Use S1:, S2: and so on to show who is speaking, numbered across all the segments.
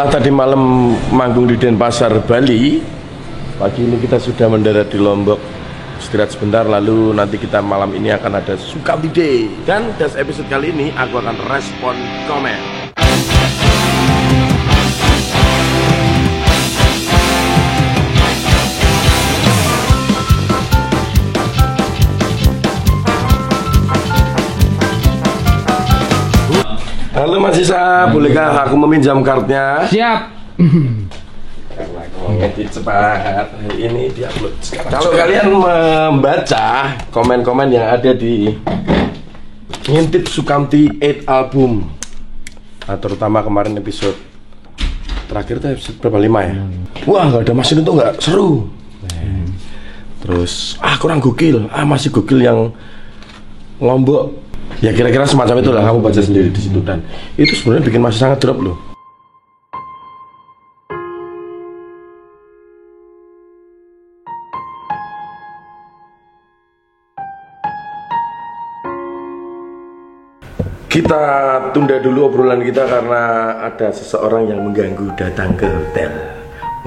S1: Setelah tadi malam manggung di Denpasar, Bali, pagi ini kita sudah mendarat di Lombok. Istirahat sebentar, lalu nanti kita malam ini akan ada Sukamti Day. Dan das episode kali ini aku akan respon komen. Halo Mas Isa, bolehkah aku meminjam kartunya?
S2: Siap.
S1: Karena aku mau ngedit cepat, ini diupload sekarang. Kalau kalian membaca komen-komen yang ada di ngintip Sukamti 8 album, nah, terutama kemarin episode terakhir itu episode berapa, 5 ya? Wah, nggak ada mesin itu nggak seru. Terus kurang gokil, masih gokil yang Lombok. Ya kira-kira semacam itulah, kamu baca sendiri di situ. Dan itu sebenarnya bikin masih sangat drop loh. Kita tunda dulu obrolan kita karena ada seseorang yang mengganggu datang ke hotel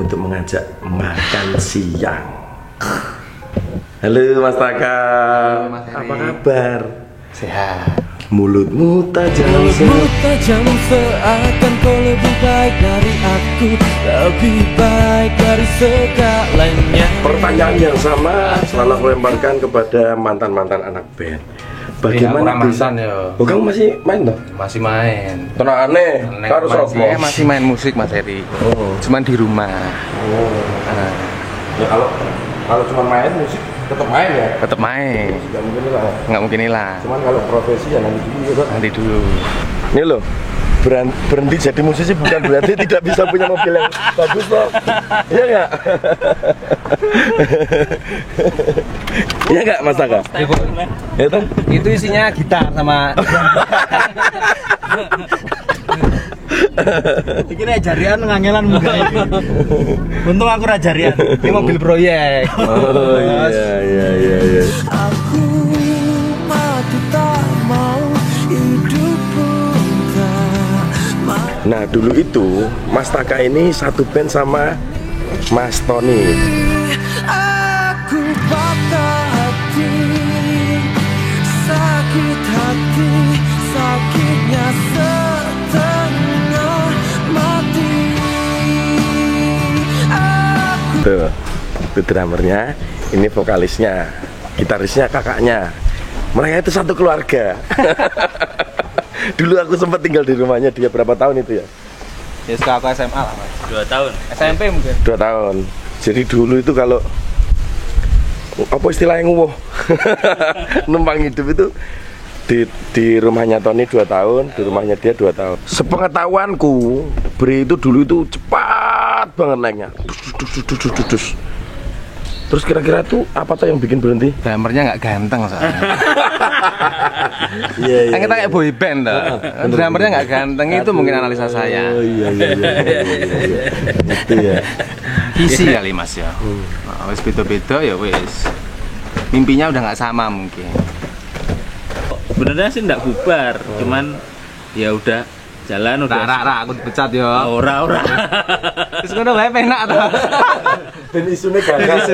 S1: untuk mengajak makan siang. Halo Mas Taka, apa kabar?
S3: Sehat.
S1: Mulutmu tajam
S3: seakan kau lebih baik dari aku, lebih baik dari segalanya.
S1: Pertanyaan yang sama selalu aku lemparkan kepada mantan-mantan anak band. Bagaimana bisa? Oh, kamu masih main toh?
S3: Masih main.
S1: Tenang aneh, harus
S3: Saya masih main musik Mas Heri. Cuman di rumah.
S1: Ya kalau cuma main musik tetap main ya?
S3: Tetap main.
S1: Nggak mungkin hilang.
S3: Nggak mungkin hilang.
S1: Cuman kalau profesi ya nanti dulu ya, Pak.
S3: Nanti dulu.
S1: Ini loh, berhenti jadi musisi bukan berarti tidak bisa punya mobil yang bagus loh. Iya nggak? Iya nggak Mas Taka?
S3: Itu isinya gitar sama. Ini jarian ngangelan muka ini. Untung aku rajarian. Ini mobil proyek.
S1: Oh iya.
S3: Aku mati tak mau hidup buta.
S1: Nah dulu itu Mas Taka ini satu band sama Mas Tony.
S3: Aku patah hati, sakit hati, sakitnya setengah mati.
S1: Tuh, itu drummernya, ini vokalisnya, gitarisnya kakaknya. Mereka itu satu keluarga. Dulu aku sempat tinggal di rumahnya dia berapa tahun itu ya?
S3: Ya sekarang aku SMA lah Mas.
S2: 2 tahun.
S3: SMP mungkin.
S1: 2 tahun. Jadi dulu itu kalau apa istilahnya nguwoh numpang hidup itu di rumahnya Tony 2 tahun, di rumahnya dia 2 tahun. Sepengetahuanku, Bre itu dulu itu cepat banget naiknya. Terus kira-kira tuh apa tuh yang bikin berhenti?
S3: Drummernya nggak ganteng soalnya.
S1: Iya.
S3: Kan kita kayak boy band tuh. Drummernya nggak ganteng itu mungkin analisa saya.
S1: Oh iya. Itu ya.
S3: Isi kali Mas ya. Nah, wis beda-beda ya wis. Mimpinya udah nggak sama mungkin.
S2: Sebenarnya sih enggak bubar, cuman ya udah jalan udah.
S3: Aku dipecat ya.
S2: Ora.
S3: Terus ngono wae penak to.
S1: Dan isunya gagal.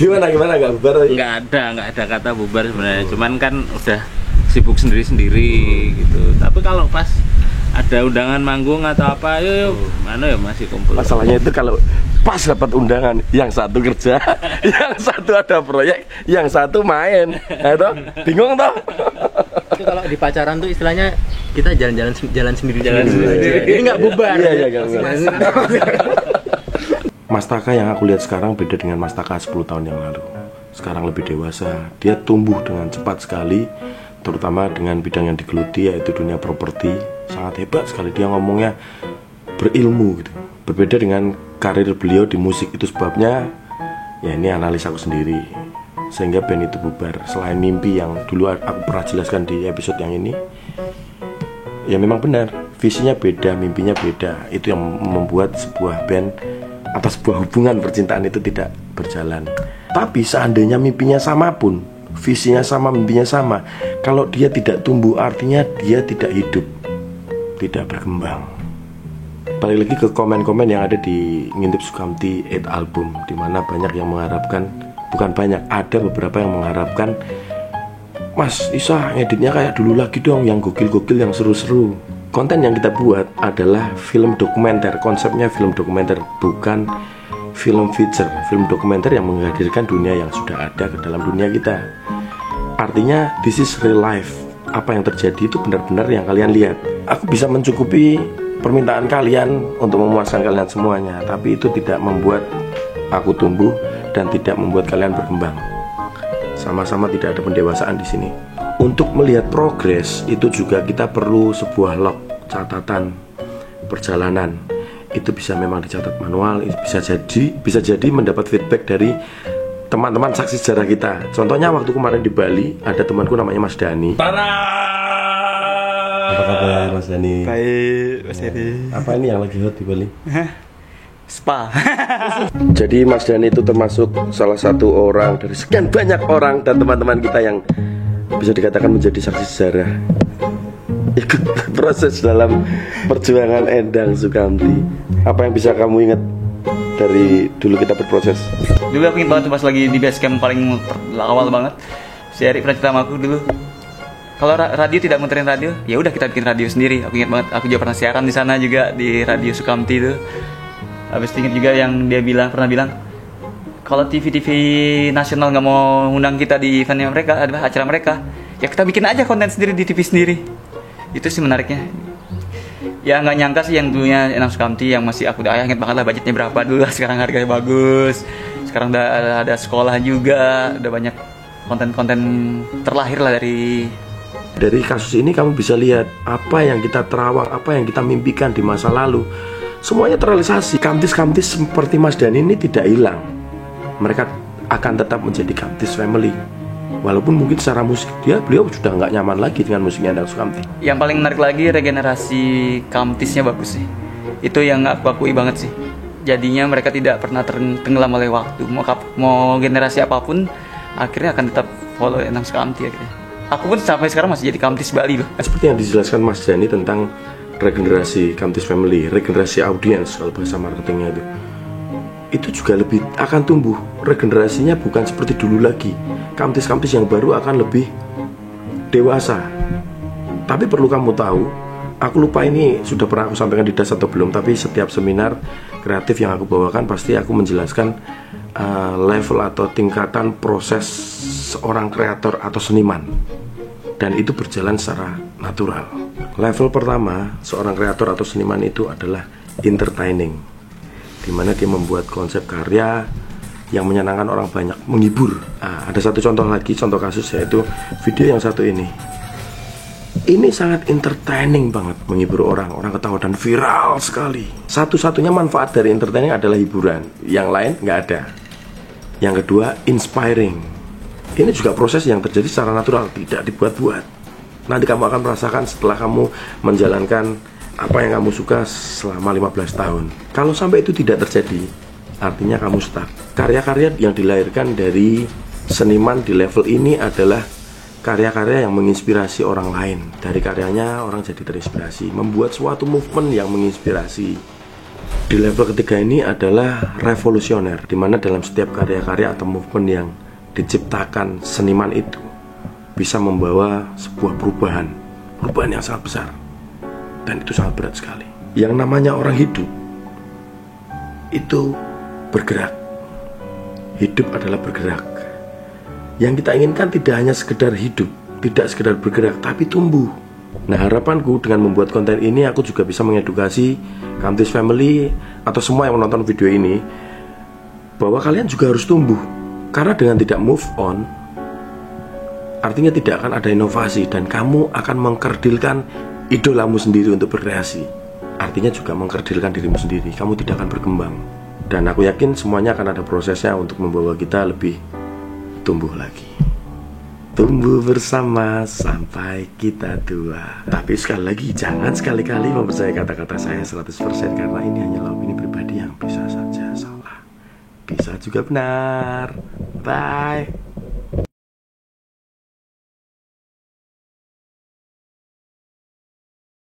S1: Gimana nggak bubar?
S2: Enggak ada kata bubar sebenarnya. Cuman kan udah sibuk sendiri-sendiri gitu. Tapi kalau pas ada undangan manggung atau apa, yuk mana ya masih kumpul.
S1: Masalahnya itu kalau pas dapat undangan, yang satu kerja, yang satu ada proyek, yang satu main, itu bingung toh.
S4: Itu kalau di pacaran tuh istilahnya kita jalan sendiri.
S2: Ini
S4: nggak bubar.
S1: Iya, Mas Taka yang aku lihat sekarang beda dengan Mas Taka 10 tahun yang lalu. Sekarang lebih dewasa, dia tumbuh dengan cepat sekali, terutama dengan bidang yang digeluti yaitu dunia properti. Sangat hebat sekali dia ngomongnya, berilmu gitu. Berbeda dengan karir beliau di musik, itu sebabnya ya ini analisa aku sendiri. Sehingga band itu bubar. Selain mimpi yang dulu aku pernah jelaskan di episode yang ini, ya memang benar, visinya beda, mimpinya beda. Itu yang membuat sebuah band atau sebuah hubungan percintaan itu tidak berjalan. Tapi seandainya mimpinya sama pun, visinya sama, mimpinya sama, kalau dia tidak tumbuh artinya dia tidak hidup, tidak berkembang. Balik lagi ke komen-komen yang ada di Ngintip Sukamti 8 album, dimana banyak yang mengharapkan, bukan banyak, ada beberapa yang mengharapkan, Mas Isa ngeditnya kayak dulu lagi dong, yang gokil-gokil, yang seru-seru. Konten yang kita buat adalah film dokumenter, konsepnya film dokumenter, bukan film feature. Film dokumenter yang menghadirkan dunia yang sudah ada ke dalam dunia kita. Artinya this is real life. Apa yang terjadi itu benar-benar yang kalian lihat. Aku bisa mencukupi permintaan kalian untuk memuaskan kalian semuanya, tapi itu tidak membuat aku tumbuh dan tidak membuat kalian berkembang. Sama-sama tidak ada pendewasaan di sini. Untuk melihat progres itu juga kita perlu sebuah log, catatan perjalanan. Itu bisa memang dicatat manual, bisa jadi mendapat feedback dari teman-teman saksi sejarah kita. Contohnya waktu kemarin di Bali, ada temanku namanya Mas Dani. Apa kabar Mas Dani?
S5: Baik, Mas Heri.
S1: Apa ini yang lagi hot di Bali?
S5: Spa.
S1: Jadi Mas Dani itu termasuk salah satu orang dari sekian banyak orang dan teman-teman kita yang bisa dikatakan menjadi saksi sejarah, ikut proses dalam perjuangan Endang Sukamti. Apa yang bisa kamu ingat dari dulu kita berproses?
S5: Dulu aku ingat banget pas lagi di base camp paling awal banget. Si Erik pernah cerita sama aku dulu. Kalau radio tidak muterin radio, ya udah kita bikin radio sendiri. Aku ingat banget, aku juga pernah siaran di sana juga di Radio Sukamti itu. Habis ingat juga yang dia pernah bilang, kalau TV-TV nasional nggak mau undang kita di eventnya mereka, ada acara mereka, ya kita bikin aja konten sendiri di TV sendiri. Itu sih menariknya. Ya nggak nyangka sih yang dulunya Endang Sukamti yang masih aku udah inget banget lah budgetnya berapa dulu, sekarang harganya bagus. Sekarang udah ada sekolah juga, udah banyak konten-konten terlahir lah dari
S1: kasus ini. Kamu bisa lihat apa yang kita terawang, apa yang kita mimpikan di masa lalu, semuanya terrealisasi. Kamtis-kamtis seperti Mas Dani ini tidak hilang. Mereka akan tetap menjadi Kamtis Family. Walaupun mungkin secara musik beliau sudah nggak nyaman lagi dengan musiknya Endang Sukamti.
S5: Yang paling menarik lagi regenerasi Kamtisnya bagus sih. Itu yang aku akui banget sih. Jadinya mereka tidak pernah tenggelam oleh waktu. Mau generasi apapun akhirnya akan tetap follow Endang Sukamti akhirnya. Aku pun sampai sekarang masih jadi Kamtis Bali loh.
S1: Seperti yang dijelaskan Mas Dani tentang regenerasi Kamtis Family, regenerasi audiens kalau bahasa marketingnya itu juga lebih akan tumbuh. Regenerasinya bukan seperti dulu lagi. Kamtis-kamtis yang baru akan lebih dewasa. Tapi perlu kamu tahu, aku lupa ini sudah pernah aku sampaikan di DAS atau belum, tapi setiap seminar kreatif yang aku bawakan pasti aku menjelaskan level atau tingkatan proses seorang kreator atau seniman, dan itu berjalan secara natural. Level pertama seorang kreator atau seniman itu adalah entertaining, dimana dia membuat konsep karya yang menyenangkan orang banyak, menghibur. Ada satu contoh lagi, contoh kasus, yaitu video yang satu ini. Ini sangat entertaining banget, menghibur orang ketawa dan viral sekali. Satu-satunya manfaat dari entertaining adalah hiburan, yang lain nggak ada. Yang kedua, inspiring. Ini juga proses yang terjadi secara natural, tidak dibuat-buat. Nanti kamu akan merasakan setelah kamu menjalankan apa yang kamu suka selama 15 tahun. Kalau sampai itu tidak terjadi, artinya kamu stuck. Karya-karya yang dilahirkan dari seniman di level ini adalah karya-karya yang menginspirasi orang lain. Dari karyanya orang jadi terinspirasi, membuat suatu movement yang menginspirasi. Di level ketiga ini adalah revolusioner, dimana dalam setiap karya-karya atau movement yang diciptakan seniman itu bisa membawa sebuah perubahan yang sangat besar, dan itu sangat berat sekali. Yang namanya orang hidup itu bergerak. Hidup adalah bergerak. Yang kita inginkan tidak hanya sekedar hidup, tidak sekedar bergerak, tapi tumbuh. Nah, harapanku dengan membuat konten ini, aku juga bisa mengedukasi Kamtis Family atau semua yang menonton video ini, bahwa kalian juga harus tumbuh. Karena dengan tidak move on, artinya tidak akan ada inovasi, dan kamu akan mengkerdilkan idolamu sendiri untuk berkreasi. Artinya juga mengkerdilkan dirimu sendiri, kamu tidak akan berkembang. Dan aku yakin semuanya akan ada prosesnya untuk membawa kita lebih tumbuh lagi. Tumbuh bersama sampai kita tua. Tapi sekali lagi, jangan sekali-kali mempercayai kata-kata saya 100%, karena ini hanyalah opini pribadi yang bisa saja salah, bisa juga benar. Bye.